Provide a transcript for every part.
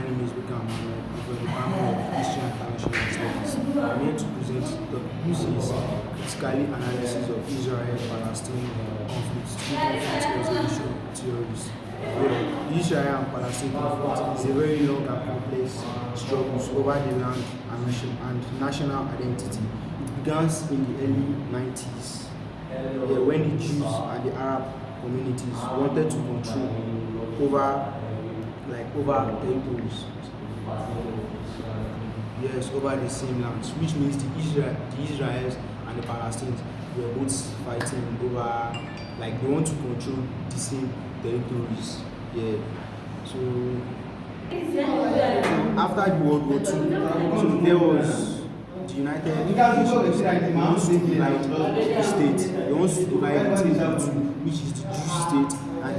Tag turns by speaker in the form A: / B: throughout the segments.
A: My name is Beckham. I'm from the Department of History and International Studies. I'm here to present the UC's critical analysis of Israel-Palestinian conflict through conflict resolution theories. The Israel and Palestine conflict is a very long and complex struggle over the land and national identity. It began in the early 90s when the Jews and the Arab communities wanted to control over territories. Yes, over the same lands, which means the Israelis and the Palestinians were both fighting over, they want to control the same territories. Yeah. So after the World War II, so there was the United Nations. They want to divide the state. They want to divide it into two, which is the Jewish state and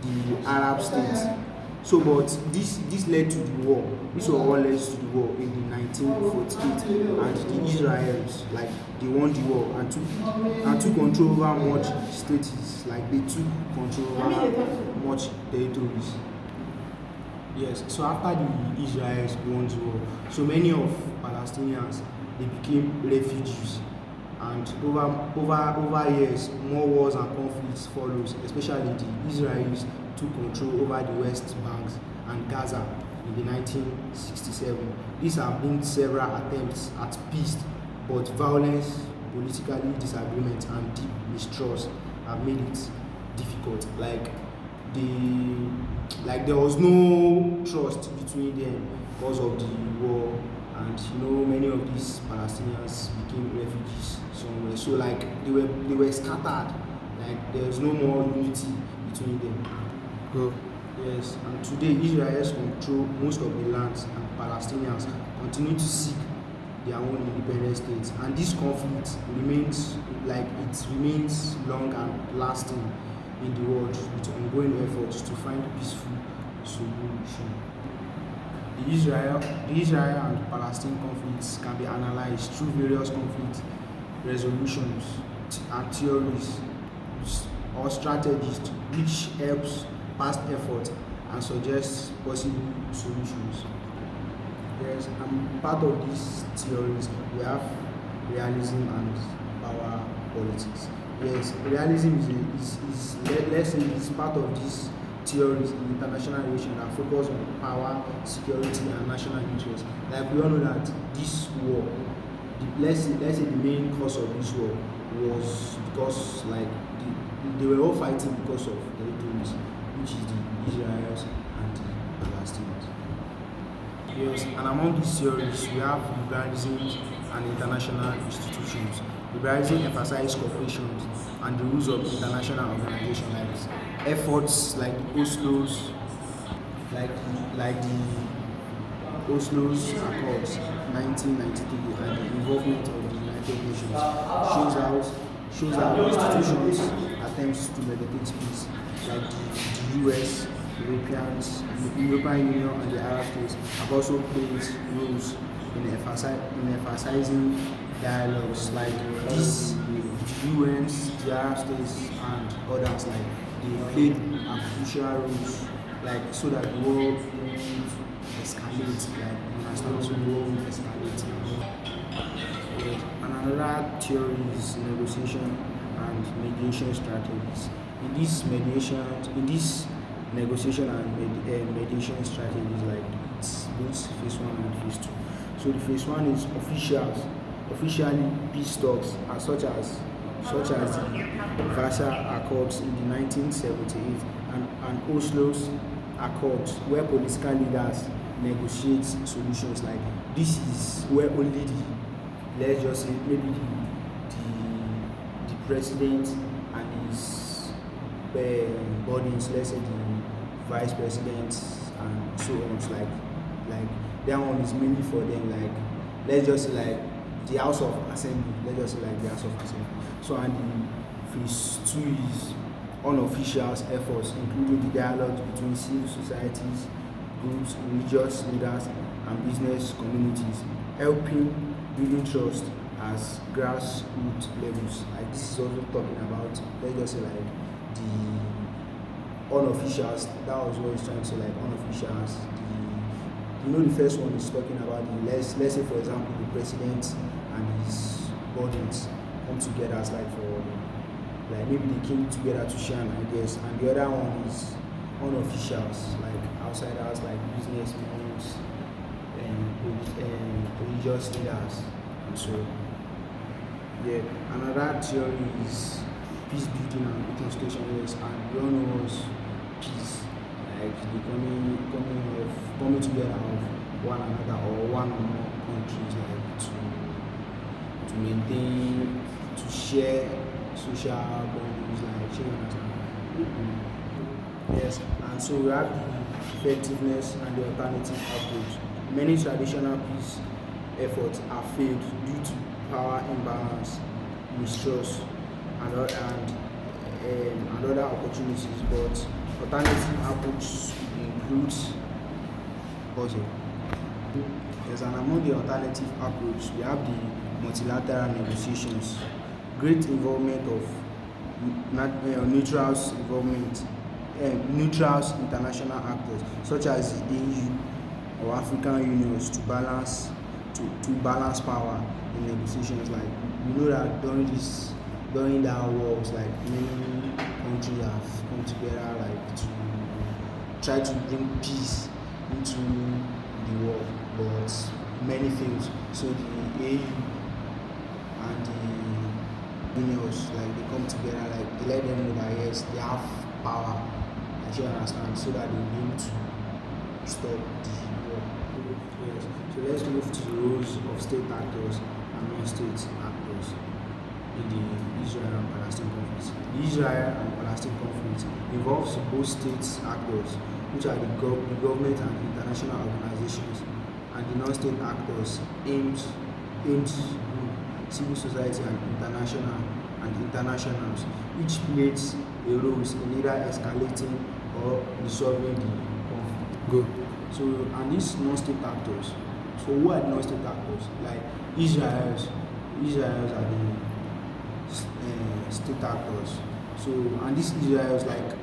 A: the Arab state. So, but this led to the war. This was what led to the war in the 1948, and the Israelis, they won the war and took control over much states. They took control over much territories. Yes. So after the Israelis won the war, so many of Palestinians, they became refugees, and over years, more wars and conflicts follows. Especially the Israelis took control over the West Bank and Gaza in the 1967. These have been several attempts at peace, but violence, political disagreement, and deep mistrust have made it difficult. There was no trust between them because of the war, and many of these Palestinians became refugees somewhere. So they were scattered. There was no more unity between them. Yes, and today Israelis control most of the lands, and Palestinians continue to seek their own independent states. And this conflict remains long and lasting in the world, with ongoing efforts to find peaceful solution. The Israel and Palestine conflicts can be analyzed through various conflict resolutions and theories or strategies, which helps past effort and suggests possible solutions. Yes, and part of these theories we have realism and power politics. Yes, realism is let's say it's part of these theories in international relations that focus on power, security, and national interest. We all know that this war, let's say the main cause of this war was because they were all fighting because of territories, which is the Israelis and the Palestinians. Yes, and among these theories, we have liberalism and international institutions. Liberalism emphasizes cooperation and the rules of international organizations, efforts like the Oslo's, Accords 1993, and the involvement of the United Nations shows how institutions attempts to mediate peace, like the US, the European Union, and the Arab states have also played roles in emphasizing dialogues like this. The UNs, the Arab states, and others they played crucial roles so that the world won't escalate. So the world won't escalate. And another theory is negotiation and mediation strategies. In this negotiation and mediation strategies, it's both phase 1 and phase 2. So the phase 1 is officially peace talks, such as the Versailles Accords in the 1978 and Oslo's Accords, where political leaders negotiate solutions. This is where only let's just say maybe the president and his bodies, let's say the vice president and so on, that one is mainly for them. Let's just say the House of Assembly. So, and the phase 2 is unofficial efforts, including the dialogue between civil societies, groups, religious leaders, and business communities, helping building trust as grassroots levels. This is also talking about, let's just say the unofficials. That was what he's trying to say, unofficials, The first one is talking about let's say for example the president and his buddies come together as like for like maybe they came together to share an ideas, and the other one is unofficials like outsiders like businessmen and religious leaders and so yeah. Another theory is peace building and reconstruction, yes, and we all know what's peace, like the coming together of one another or one or more countries like to maintain, to share social boundaries, like share understand. Yes, and so we have the effectiveness and the alternative approach. Many traditional peace efforts are failed due to power imbalance, mistrust, and other opportunities, but alternative approach includes also. Yes, and among the alternative approach, we have the multilateral negotiations, great involvement of neutrals involvement, neutrals international actors such as the EU or African unions to balance power in negotiations. Like we know that during that wars, like many countries have come together like to try to bring peace into the world, but many things. So the AU and the unions, like they come together, like they let them know that yes, they have power, and you understand, so that they will be able to stop the war. Yes. So let's move to the roles of state actors and non-state actors in the Israel-Palestinian conflict. The Israel and Palestine conflict involves both state actors, which are the government and international organizations, and the non-state actors aimed civil society and internationals. Each plays a role in either escalating or resolving the conflict.
B: Go.
A: So, and these non-state actors. So, who are the non-state actors? Like Israel's are the state actors. So, and these Israel's like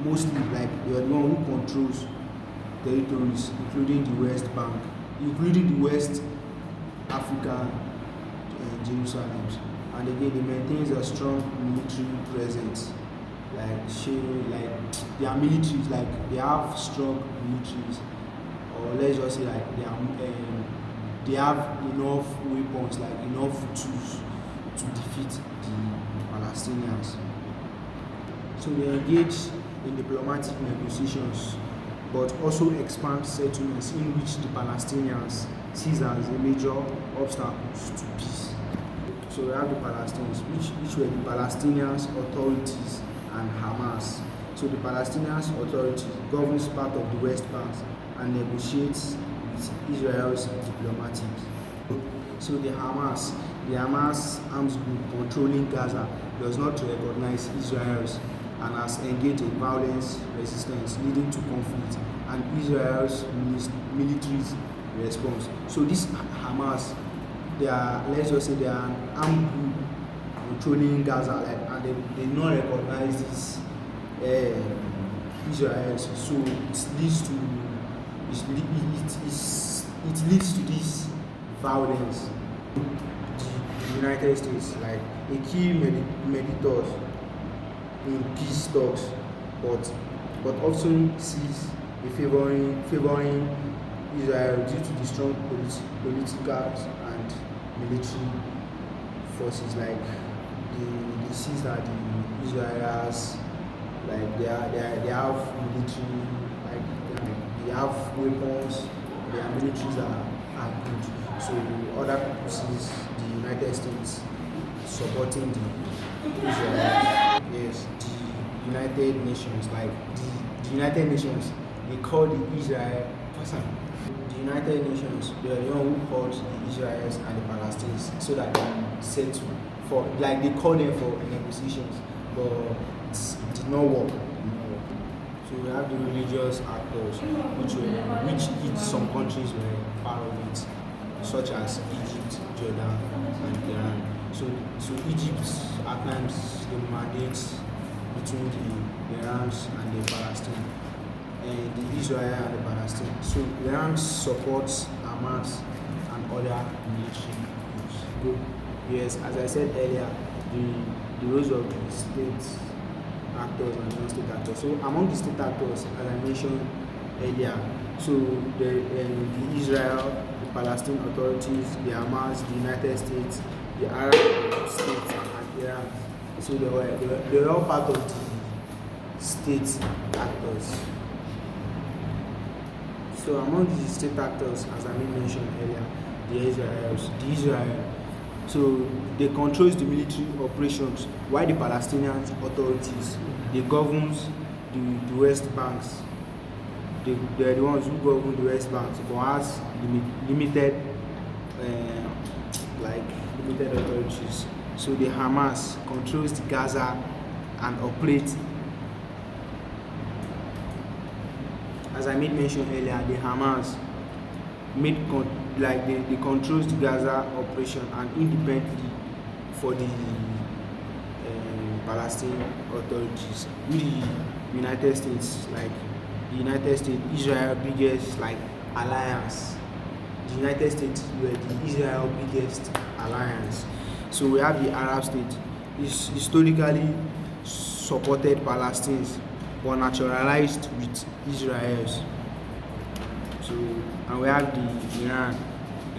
A: mostly like they are the one who controls territories, including the West Bank, including the West Africa, Jerusalem. And again, they maintains a strong military presence. Like their militaries, like they have strong militaries, or let's just say like they have enough weapons, like enough tools to defeat the Palestinians. So they engage in diplomatic negotiations, but also expand settlements in which the Palestinians sees as a major obstacles to peace. So we have the Palestinians, which were the Palestinians authorities and Hamas. So the Palestinian authority governs part of the West Bank and negotiates with Israel's diplomatics. So the Hamas arms group controlling Gaza does not recognize Israel's and has engaged in violence resistance leading to conflict and Israel's military response. So this Hamas, they are, let's just say they are an armed group controlling Gaza, like, and they do not recognize this Israel. So it leads to this violence. The United States, like a key mediator in peace talks, but often sees a favoring Israel due to the strong political and military forces. Like they see that the Israelis, like they have military, like they have weapons, their militaries are good. So other people sees the United States supporting the Israel. Yes, the United Nations, like the United Nations, they call the Israel person. The United Nations, they are the one who calls the Israelis and the Palestinians so that they settle for, like they call them for negotiations, but it did not work. So we have the religious actors, which some countries were part of it, such as Egypt, Jordan, and Iran. So Egypt at times they mandate between the Irans and the Palestine. the Israel and the Palestine. So Iran supports Hamas and other military groups. Good. Yes, as I said earlier, the roles of the state actors and non-state actors. So among the state actors, as I mentioned earlier, so the Israel, the Palestine authorities, the Hamas, the United States, the Arab states, and Iran. So they were all part of the state actors. So among the state actors, as I mentioned earlier, the Israel, so they controls the military operations, while the Palestinian authorities, they governs the West Banks. They're the ones who govern the West Banks, but has limited, limited authorities. So the Hamas controls the Gaza and operates. As I made mention earlier, the Hamas they controls the Gaza operation and independently for the Palestinian authorities. With the United States, Israel biggest alliance. The United States were the Israel biggest alliance. So we have the Arab state, is historically supported Palestinians but naturalized with Israelis. So and we have the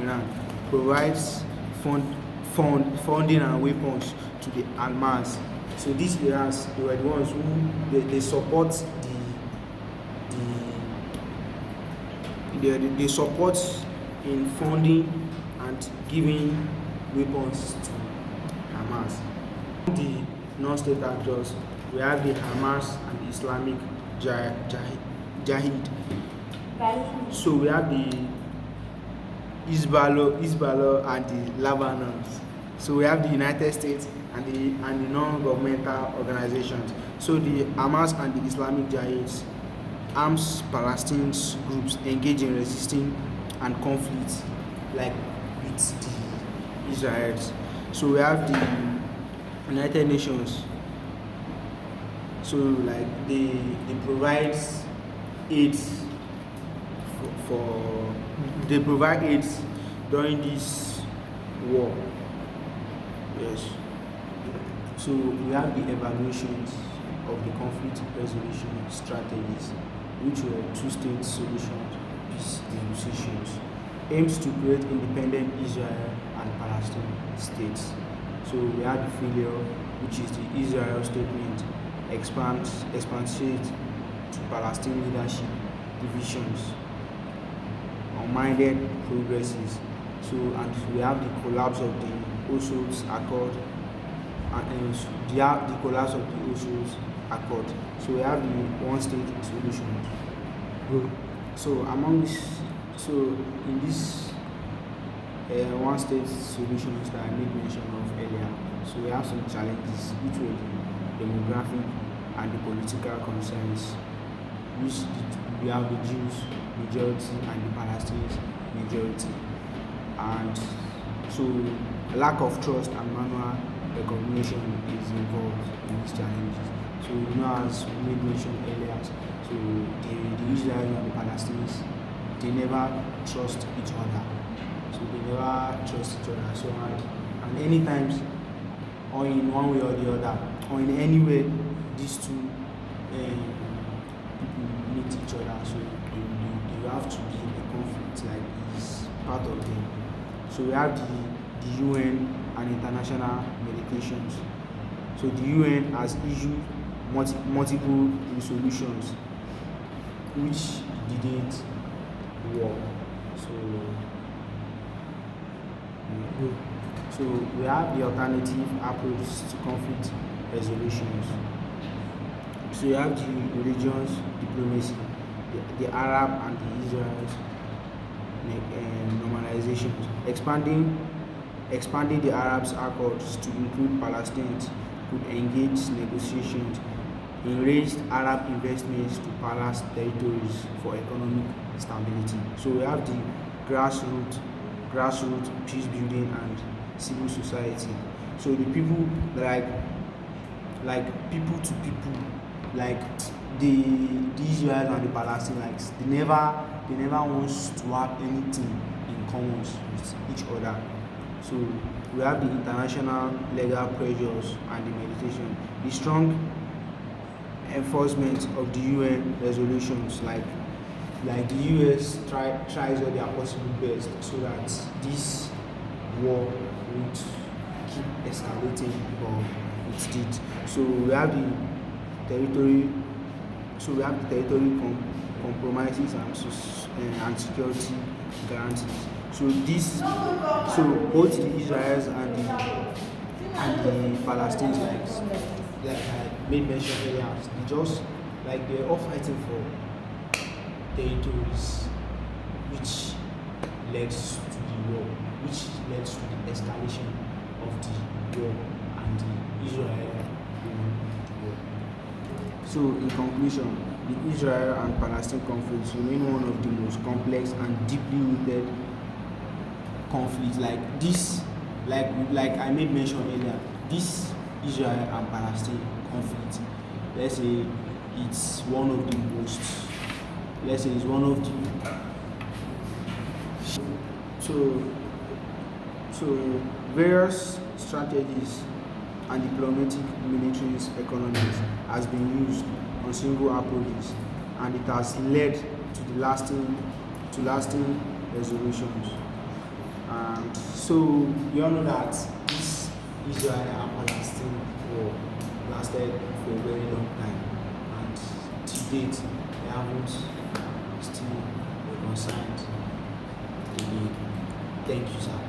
A: Iran provides funding and weapons to the Hamas. So these Irans, they were the ones who they support they support in funding and giving weapons to Hamas. The non-state actors, we have the Hamas and the Islamic Jihad. So we have the Hezbollah and the Lebanon. So we have the United States and the non-governmental organizations. So the Hamas and the Islamic Jihad arms Palestinian groups engage in resisting and conflict with the Israelis. So we have the United Nations. So they provide aid they provide aid during this war. Yes. So we have the evaluations of the conflict resolution strategies, which were two-state solutions, peace negotiations, aims to create independent Israel and Palestine states. So we have the failure, which is the Israel statement, expatiate to Palestine leadership divisions, unminded progresses. So and we have the collapse of the Oslo's Accord, and the collapse of the Oslo's Accord. So we have the one-state solution. Good. So in this one-state solutions that I made mention of earlier, so we have some challenges, which were the demographic and the political concerns, which we have the Jews majority and the Palestinians majority, and so lack of trust and manual recognition is involved in these challenges. So as we made mention earlier, so the Israelis and the Palestinians, they never trust each other. So and any times, or in one way or the other, or in any way, these two people meet each other. So they have to be in a conflict, is part of them. So we have the UN and international medications. So the UN has issued multiple resolutions which didn't work. So we have the alternative approach to conflict resolutions. So you have the religions diplomacy, the Arab and the Israel's normalizations, expanding the Arabs' accords to include Palestinians could engage negotiations, encouraged Arab investments to Palestine territories for economic stability. So we have the grassroots peace building and civil society. So the people, like people to people, the Israel and the Palestinians, they never wants to have anything in common with each other. So we have the international legal pressures and the meditation, the strong enforcement of the UN resolutions, like the US tries all their possible best so that this war would keep escalating, or it did. So we have the territory compromises and security guarantees. So both the Israelis and the Palestinians, like I made mention earlier, they're all fighting for territories, which leads to the war, which leads to the escalation of the war and the Israel war. So in conclusion, the Israel and Palestine conflicts remain one of the most complex and deeply rooted conflicts. Like this, like I made mention earlier, this Israel and Palestine conflict, let's say it's one of the most, let's say it's one of the so various strategies and diplomatic, military, economies has been used on single approaches, and it has led to lasting resolutions. And so we all know that this Israel and Palestine war lasted for a very long time, and to date they haven't still reconciled again. Thank you, sir.